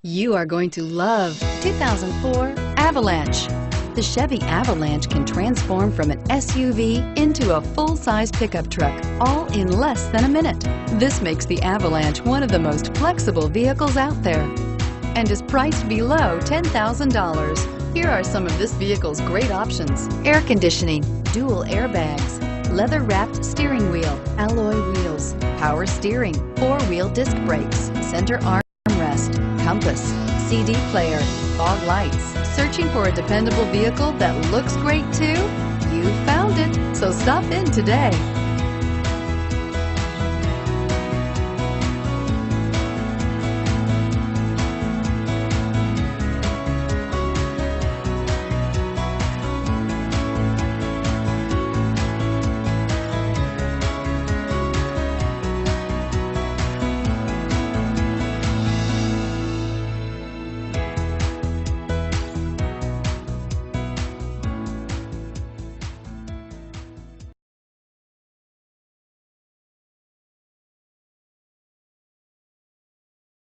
You are going to love 2004 Avalanche. The Chevy Avalanche can transform from an SUV into a full-size pickup truck, all in less than a minute. This makes the Avalanche one of the most flexible vehicles out there and is priced below $10,000. Here are some of this vehicle's great options: air conditioning, dual airbags, leather-wrapped steering wheel, alloy wheels, power steering, four-wheel disc brakes, center armrest, compass, CD player, fog lights. Searching for a dependable vehicle that looks great too? You found it, so stop in today.